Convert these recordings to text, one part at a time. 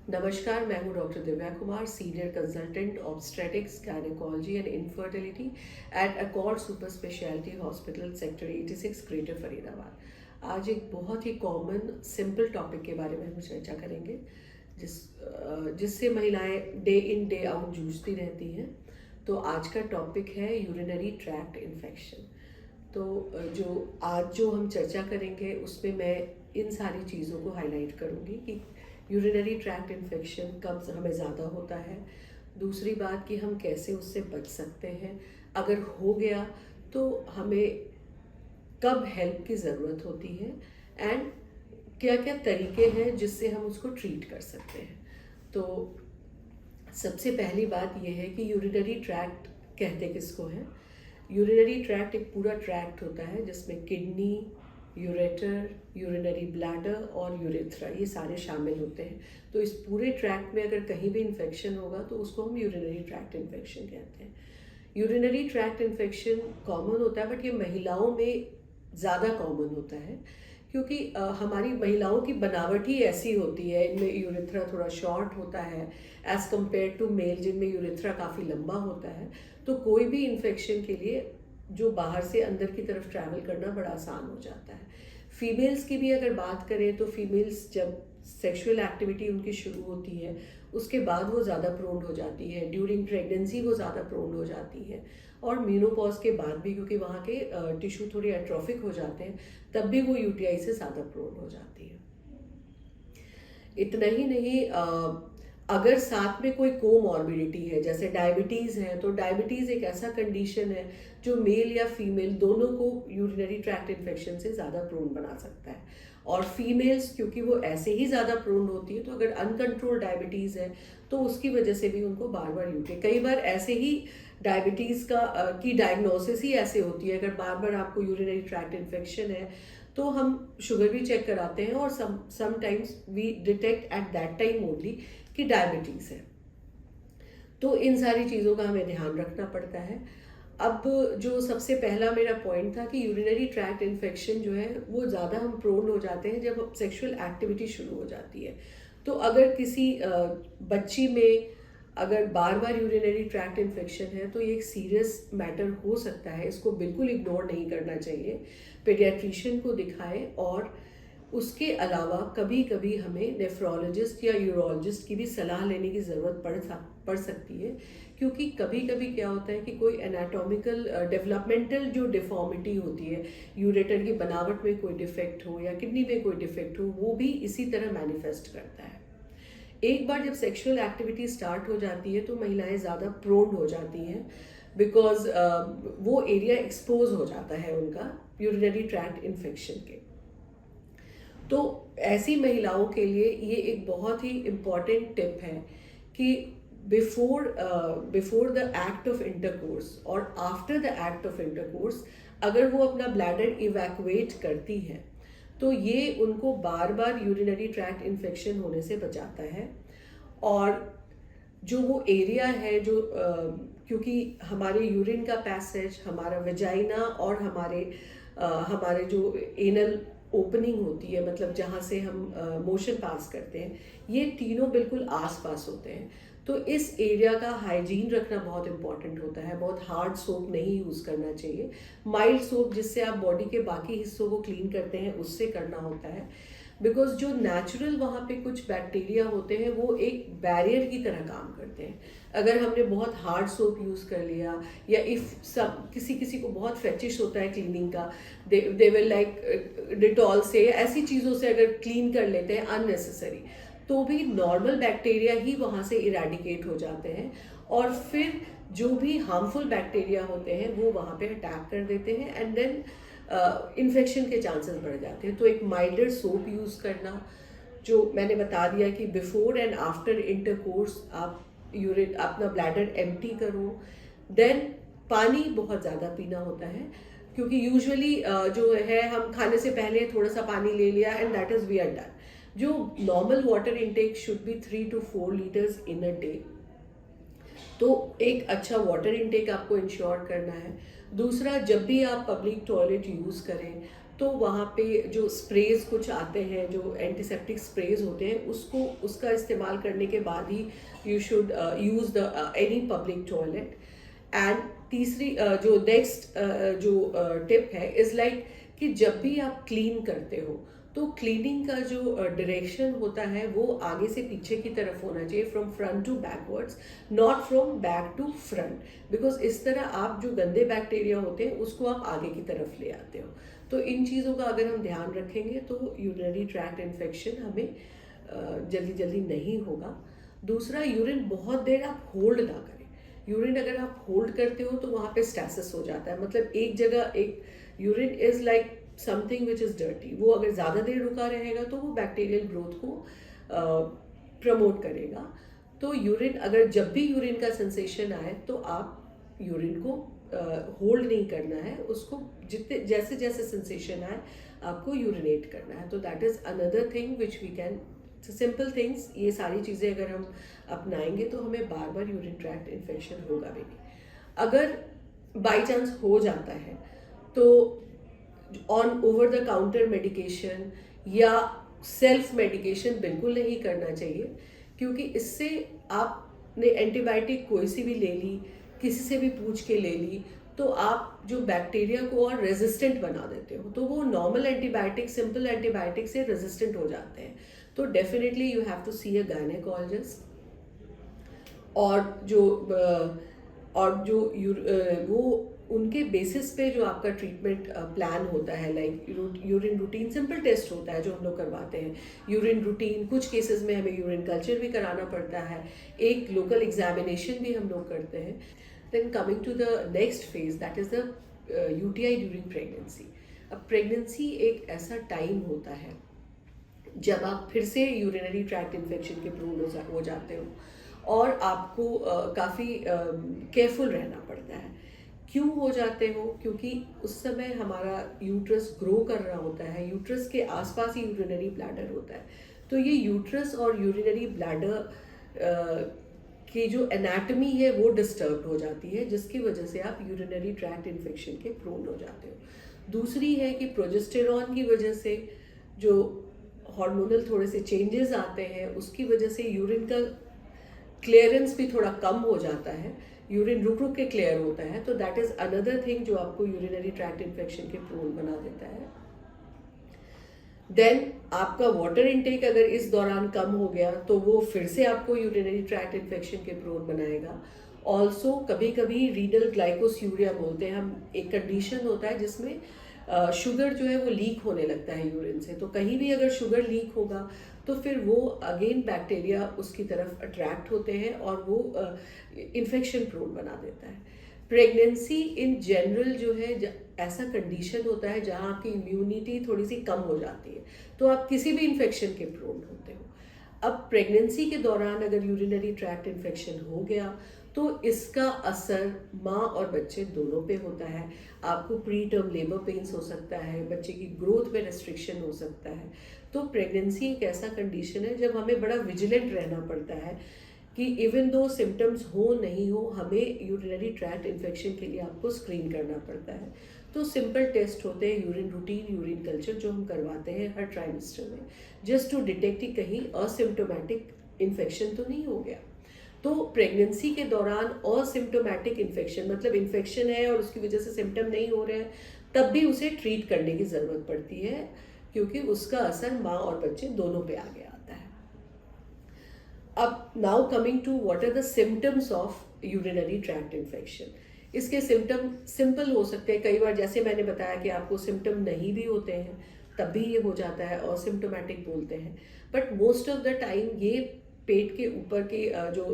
नमस्कार, मैं हूँ doctor Divya Kumar, senior consultant obstetrics, gynaecology and infertility at Accord super speciality hospital, sector 86, greater Faridabad. आज एक बहुत ही कॉमन सिंपल टॉपिक के बारे में हम चर्चा करेंगे जिससे महिलाएं डे इन डे आउट जूझती रहती हैं। तो आज का टॉपिक है यूरिनरी ट्रैक्ट इन्फेक्शन। तो जो हम चर्चा करेंगे उसमें मैं इन सारी चीज़ों को हाईलाइट करूँगी कि यूरिनरी ट्रैक्ट इन्फेक्शन कब हमें ज़्यादा होता है, दूसरी बात कि हम कैसे उससे बच सकते हैं, अगर हो गया तो हमें कब हेल्प की ज़रूरत होती है, एंड क्या क्या तरीके हैं जिससे हम उसको ट्रीट कर सकते हैं। तो सबसे पहली बात यह है कि यूरिनरी ट्रैक्ट कहते किसको है। यूरिनरी ट्रैक्ट एक पूरा ट्रैक्ट होता है जिसमें किडनी, यूरेटर, यूरिनरी ब्लैडर और यूरेथ्रा ये सारे शामिल होते हैं। तो इस पूरे ट्रैक्ट में अगर कहीं भी इन्फेक्शन होगा तो उसको हम यूरिनरी ट्रैक्ट इन्फेक्शन कहते हैं। यूरिनरी ट्रैक्ट इन्फेक्शन कॉमन होता है, बट ये महिलाओं में ज़्यादा कॉमन होता है क्योंकि हमारी महिलाओं की बनावट ही ऐसी होती है। इनमें यूरेथ्रा थोड़ा शॉर्ट होता है एज़ कम्पेयर टू मेल, जिनमें यूरेथ्रा काफ़ी लंबा होता है। तो कोई भी इन्फेक्शन के लिए जो बाहर से अंदर की तरफ ट्रैवल करना बड़ा आसान हो जाता है। फीमेल्स की भी अगर बात करें तो फीमेल्स जब सेक्सुअल एक्टिविटी उनकी शुरू होती है उसके बाद वो ज़्यादा प्रोन हो जाती है, ड्यूरिंग प्रेगनेंसी वो ज़्यादा प्रोन हो जाती है, और मीनोपॉज के बाद भी, क्योंकि वहाँ के टिश्यू थोड़े एट्रोफिक हो जाते हैं, तब भी वो यूटीआई से ज़्यादा प्रोन हो जाती है। इतना ही नहीं, अगर साथ में कोई कोमॉर्बिडिटी है जैसे डायबिटीज़ है, तो डायबिटीज़ एक ऐसा कंडीशन है जो मेल या फीमेल दोनों को यूरिनरी ट्रैक्ट इन्फेक्शन से ज़्यादा प्रोन बना सकता है। और फीमेल्स क्योंकि वो ऐसे ही ज़्यादा प्रोन होती है, तो अगर अनकंट्रोल डायबिटीज़ है तो उसकी वजह से भी उनको बार बार यूटी, कई बार ऐसे ही डायबिटीज़ की डायग्नोसिस ही ऐसे होती है। अगर बार बार आपको यूरिनरी ट्रैक्ट इन्फेक्शन है तो हम शुगर भी चेक कराते हैं और sometimes we detect at that time only कि डायबिटीज़ है। तो इन सारी चीज़ों का हमें ध्यान रखना पड़ता है। अब जो सबसे पहला मेरा पॉइंट था कि यूरिनरी ट्रैक्ट इन्फेक्शन जो है वो ज़्यादा हम प्रोन हो जाते हैं जब सेक्सुअल एक्टिविटी शुरू हो जाती है। तो अगर किसी बच्ची में अगर बार बार यूरिनरी ट्रैक्ट इन्फेक्शन है तो ये एक सीरियस मैटर हो सकता है, इसको बिल्कुल इग्नोर नहीं करना चाहिए। पेडियाट्रिशियन को दिखाएं, और उसके अलावा कभी कभी हमें नेफ्रोलॉजिस्ट या यूरोलॉजिस्ट की भी सलाह लेने की ज़रूरत पड़ सकती है, क्योंकि कभी कभी क्या होता है कि कोई एनाटॉमिकल डेवलपमेंटल जो डिफॉर्मिटी होती है, यूरेटर की बनावट में कोई डिफेक्ट हो या किडनी में कोई डिफेक्ट हो, वो भी इसी तरह मैनिफेस्ट करता है। एक बार जब सेक्सुअल एक्टिविटी स्टार्ट हो जाती है तो महिलाएं ज़्यादा प्रोन हो जाती हैं, बिकॉज वो एरिया एक्सपोज हो जाता है उनका यूरिनरी ट्रैक्ट इन्फेक्शन के। तो ऐसी महिलाओं के लिए ये एक बहुत ही इम्पॉर्टेंट टिप है कि before the act of intercourse और after the act of intercourse अगर वो अपना ब्लैडर इवैक्यूएट करती है तो ये उनको बार बार यूरिनरी ट्रैक्ट इन्फेक्शन होने से बचाता है। और जो वो एरिया है जो क्योंकि हमारे यूरिन का पैसेज, हमारा वेजाइना और हमारे जो एनल ओपनिंग होती है, मतलब जहाँ से हम मोशन पास करते हैं, ये तीनों बिल्कुल आसपास होते हैं। तो इस एरिया का हाइजीन रखना बहुत इंपॉर्टेंट होता है। बहुत हार्ड सोप नहीं यूज़ करना चाहिए, माइल्ड सोप जिससे आप बॉडी के बाकी हिस्सों को क्लीन करते हैं उससे करना होता है। बिकॉज जो नेचुरल वहाँ पे कुछ बैक्टीरिया होते हैं वो एक बैरियर की तरह काम करते हैं। अगर हमने बहुत हार्ड सोप यूज़ कर लिया, या इफ़ सब किसी को बहुत फेटिश होता है क्लीनिंग का, दे विल लाइक डिटॉल से, ऐसी चीज़ों से अगर क्लीन कर लेते हैं अननेसेसरी, तो भी नॉर्मल बैक्टीरिया ही वहाँ से इरेडिकेट हो जाते हैं, और फिर जो भी हार्मफुल बैक्टीरिया होते हैं वो वहाँ पे अटैक कर देते हैं, एंड देन इन्फेक्शन के चांसेस बढ़ जाते हैं। तो एक माइल्डर सोप यूज़ करना, जो मैंने बता दिया कि बिफोर एंड आफ्टर इंटरकोर्स आप यूरिन अपना ब्लैडर एम्प्टी करो। देन पानी बहुत ज़्यादा पीना होता है, क्योंकि यूजुअली जो है हम खाने से पहले थोड़ा सा पानी ले लिया and that is we are done. जो normal water intake should be 3 to 4 litres in a day. तो एक अच्छा वाटर इनटेक आपको इंश्योर करना है। दूसरा, जब भी आप पब्लिक टॉयलेट यूज़ करें तो वहाँ पे जो स्प्रेज कुछ आते हैं, जो एंटीसेप्टिक स्प्रेज होते हैं, उसका इस्तेमाल करने के बाद ही you should use the any public toilet. And तीसरी जो नेक्स्ट जो टिप है इज़ लाइक कि जब भी आप क्लीन करते हो तो क्लीनिंग का जो डायरेक्शन होता है वो आगे से पीछे की तरफ होना चाहिए, from front to backwards, not from back to front, because इस तरह आप जो गंदे बैक्टीरिया होते हैं उसको आप आगे की तरफ ले आते हो। तो इन चीज़ों का अगर हम ध्यान रखेंगे तो यूरिनरी ट्रैक्ट इन्फेक्शन हमें जल्दी जल्दी नहीं होगा। दूसरा, यूरिन बहुत देर आप होल्ड ना करें। यूरिन अगर आप होल्ड करते हो तो वहाँ पे स्टैसिस हो जाता है, मतलब एक जगह एक urine is like something which is dirty, वो अगर ज़्यादा देर रुका रहेगा तो वो बैक्टीरियल ग्रोथ को प्रमोट करेगा। तो यूरिन अगर जब भी यूरिन का सेंसेशन आए तो आप यूरिन को होल्ड नहीं करना है, उसको जितने जैसे जैसे सेंसेशन आए आपको यूरिनेट करना है। तो that is another thing which we can, simple things, ये सारी चीज़ें अगर हम अपनाएंगे तो हमें बार बार यूरिन ट्रैक्ट इन्फेक्शन होगा भी नहीं। अगर बाई चांस हो जाता है तो on over the counter medication या सेल्फ मेडिकेशन बिल्कुल नहीं करना चाहिए, क्योंकि इससे आपने एंटीबायोटिक कोई सी भी ले ली, किसी से भी पूछ के ले ली, तो आप जो बैक्टीरिया को और रेजिस्टेंट बना देते हो, तो वो नॉर्मल एंटीबायोटिक, सिंपल एंटीबायोटिक से रेजिस्टेंट हो जाते हैं। तो definitely you have to see a gynaecologist. और जो वो उनके बेसिस पे जो आपका ट्रीटमेंट प्लान होता है, like urine routine, simple test होता है जो हम लोग करवाते हैं, यूरिन रूटीन, कुछ केसेस में हमें यूरिन कल्चर भी कराना पड़ता है, एक लोकल एग्जामिनेशन भी हम लोग करते हैं। Then coming to the next phase, that is the UTI during pregnancy. अब प्रेगनेंसी एक ऐसा टाइम होता है जब आप फिर से यूरिनरी ट्रैक्ट इन्फेक्शन के प्रोन हो जाते हो और आपको काफ़ी केयरफुल रहना पड़ता है। क्यों हो जाते हो? क्योंकि उस समय हमारा यूट्रस ग्रो कर रहा होता है, यूट्रस के आसपास ही यूरिनरी ब्लैडर होता है। तो ये यूट्रस और यूरिनरी ब्लैडर की जो एनाटमी है वो डिस्टर्ब हो जाती है, जिसकी वजह से आप यूरिनरी ट्रैक्ट इन्फेक्शन के प्रोन हो जाते हो। दूसरी है कि प्रोजेस्टेरॉन की वजह से जो हार्मोनल थोड़े से चेंजेस आते हैं, उसकी वजह से यूरिन का क्लियरेंस भी थोड़ा कम हो जाता है, यूरिन रुक रुक के क्लियर होता है। तो दैट इज अनदर थिंग जो आपको यूरिनरी ट्रैक्ट इन्फेक्शन के प्रोन बना देता है। देन आपका वाटर इनटेक अगर इस दौरान कम हो गया तो वो फिर से आपको यूरिनरी ट्रैक्ट इन्फेक्शन के प्रोन बनाएगा। ऑल्सो कभी कभी रीनल ग्लाइकोस्यूरिया बोलते हैं हम, एक कंडीशन होता है जिसमें शुगर जो है वो लीक होने लगता है यूरिन से। तो कहीं भी अगर शुगर लीक होगा तो फिर वो अगेन बैक्टीरिया उसकी तरफ अट्रैक्ट होते हैं और वो इन्फेक्शन प्रोन बना देता है। प्रेगनेंसी इन जनरल जो है ऐसा कंडीशन होता है जहाँ आपकी इम्यूनिटी थोड़ी सी कम हो जाती है, तो आप किसी भी इन्फेक्शन के प्रोन होते हो। अब प्रेगनेंसी के दौरान अगर यूरिनरी ट्रैक्ट इन्फेक्शन हो गया तो इसका असर माँ और बच्चे दोनों पे होता है। आपको प्री टर्म लेबर पेन्स हो सकता है, बच्चे की ग्रोथ में रेस्ट्रिक्शन हो सकता है। तो प्रेगनेंसी एक ऐसा कंडीशन है जब हमें बड़ा विजिलेंट रहना पड़ता है कि इवन दो सिम्टम्स हो नहीं हो, हमें यूरिनरी ट्रैक्ट इन्फेक्शन के लिए आपको स्क्रीन करना पड़ता है। तो सिंपल टेस्ट होते हैं, यूरिन रूटीन, यूरिन कल्चर, जो हम करवाते हैं हर ट्राइमेस्टर में, जस्ट टू डिटेक्ट कि कहीं असिम्टोमेटिक इन्फेक्शन तो नहीं हो गया। तो प्रेगनेंसी के दौरान असिम्टोमेटिक इन्फेक्शन मतलब इन्फेक्शन है और उसकी वजह से सिम्टम नहीं हो रहे हैं, तब भी उसे ट्रीट करने की ज़रूरत पड़ती है, क्योंकि उसका असर माँ और बच्चे दोनों पे आगे आता है। अब now coming to what are the symptoms of urinary tract infection. इसके सिम्टम सिंपल हो सकते हैं, कई बार जैसे मैंने बताया कि आपको सिम्टम नहीं भी होते हैं तब भी ये हो जाता है, असिम्टोमेटिक बोलते हैं। But most of the time ये पेट के ऊपर के जो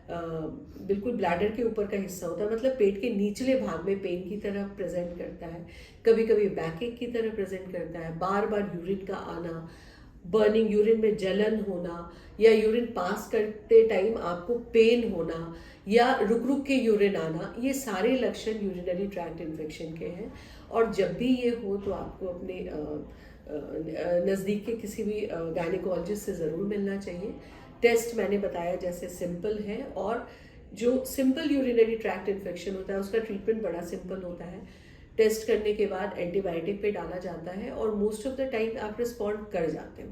बिल्कुल ब्लैडर के ऊपर का हिस्सा होता है, मतलब पेट के निचले भाग में पेन की तरह प्रेजेंट करता है, कभी कभी बैकएक की तरह प्रेजेंट करता है, बार बार यूरिन का आना, बर्निंग, यूरिन में जलन होना, या यूरिन पास करते टाइम आपको पेन होना, या रुक रुक के यूरिन आना, ये सारे लक्षण यूरिनरी ट्रैक्ट इन्फेक्शन के हैं। और जब भी ये हो तो आपको अपने नज़दीक के किसी भी गायनेकोलॉजिस्ट से ज़रूर मिलना चाहिए। टेस्ट मैंने बताया जैसे सिंपल है, और जो सिंपल यूरिनरी ट्रैक्ट इन्फेक्शन होता है उसका ट्रीटमेंट बड़ा सिंपल होता है। टेस्ट करने के बाद एंटीबायोटिक पे डाला जाता है और मोस्ट ऑफ द टाइम आप रिस्पॉन्ड कर जाते हो।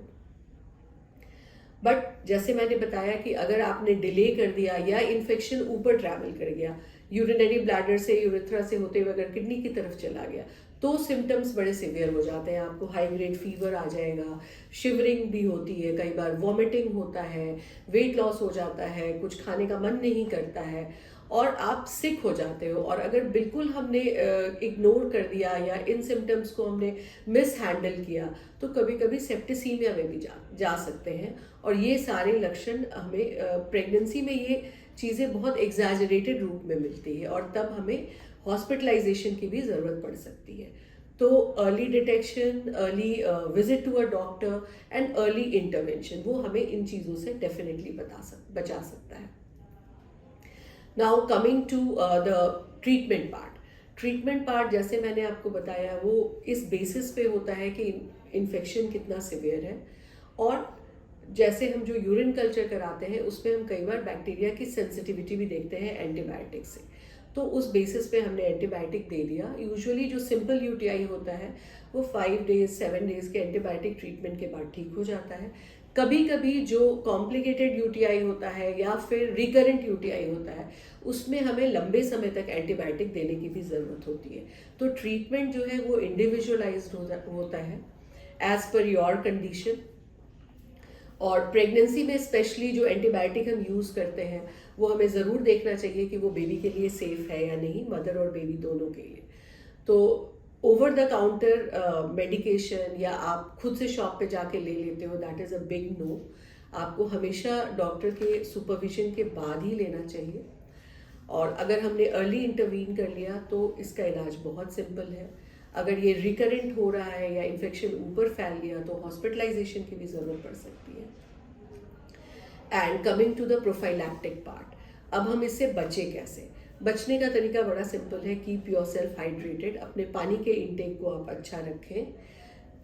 बट जैसे मैंने बताया कि अगर आपने डिले कर दिया या इन्फेक्शन ऊपर ट्रैवल कर गया, यूरिनरी ब्लैडर से यूरेथ्रा से होते हुए अगर किडनी की तरफ चला गया, तो सिम्टम्स बड़े सिवियर हो जाते हैं। आपको हाई ग्रेड फीवर आ जाएगा, शिवरिंग भी होती है, कई बार वॉमिटिंग होता है, वेट लॉस हो जाता है, कुछ खाने का मन नहीं करता है और आप सिक हो जाते हो। और अगर बिल्कुल हमने इग्नोर कर दिया या इन सिम्टम्स को हमने मिस हैंडल किया तो कभी कभी सेप्टिसीमिया में भी जा सकते हैं। और ये सारे लक्षण हमें प्रेगनेंसी में ये चीज़ें बहुत एग्जैजरेटेड रूप में मिलती है और तब हमें हॉस्पिटलाइजेशन की भी ज़रूरत पड़ सकती है। तो early detection, early visit to a doctor and early intervention वो हमें इन चीज़ों से डेफिनेटली बचा सकता है। Now coming to the treatment part जैसे मैंने आपको बताया वो इस बेसिस पे होता है कि इन्फेक्शन कितना सिवियर है। और जैसे हम जो यूरिन कल्चर कराते हैं उसमें हम कई बार बैक्टीरिया की सेंसिटिविटी भी देखते हैं एंटीबायोटिक से। तो उस बेसिस पे हमने एंटीबायोटिक दे दिया। यूजुअली जो सिंपल यूटीआई होता है वो 5 डेज 7 डेज के एंटीबायोटिक ट्रीटमेंट के बाद ठीक हो जाता है। कभी कभी जो कॉम्प्लिकेटेड यूटीआई होता है या फिर रिकरेंट यूटीआई होता है उसमें हमें लंबे समय तक एंटीबायोटिक देने की भी ज़रूरत होती है। तो ट्रीटमेंट जो है वो इंडिविजुअलाइज्ड होता है एज पर योर कंडीशन। और प्रेगनेंसी में स्पेशली जो एंटीबायोटिक हम यूज़ करते हैं वो हमें ज़रूर देखना चाहिए कि वो बेबी के लिए सेफ़ है या नहीं, मदर और बेबी दोनों के लिए। तो ओवर द काउंटर मेडिकेशन या आप खुद से शॉप पे जाके ले लेते हो, that is a big no. आपको हमेशा डॉक्टर के सुपरविजन के बाद ही लेना चाहिए। और अगर हमने अर्ली इंटरवीन कर लिया तो इसका इलाज बहुत सिंपल है। अगर ये रिकरेंट हो रहा है या इन्फेक्शन ऊपर फैल गया तो हॉस्पिटलाइजेशन की भी ज़रूरत पड़ सकती है। And coming to the prophylactic part, अब हम इससे बचे कैसे? बचने का तरीका बड़ा सिंपल है, कीप योर सेल्फ हाइड्रेटेड। अपने पानी के इंटेक को आप अच्छा रखें,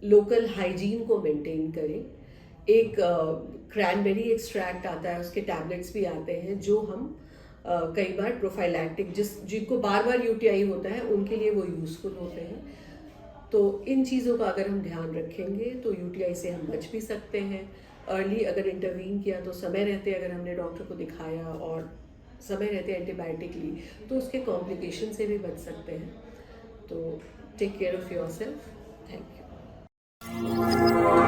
लोकल हाइजीन को मेंटेन करें। एक क्रैनबेरी एक्सट्रैक्ट आता है, उसके टैबलेट्स भी आते हैं जो हम कई बार प्रोफाइलैक्टिक जिनको बार बार यूटीआई होता है उनके लिए वो यूज़फुल होते हैं। तो इन चीज़ों का अगर हम ध्यान रखेंगे तो यूटीआई से हम बच भी सकते हैं। अर्ली अगर इंटरवीन किया तो समय रहते अगर हमने डॉक्टर को दिखाया और समय रहते एंटीबायोटिक ली तो उसके कॉम्प्लिकेशन से भी बच सकते हैं। तो take care of yourself. Thank you.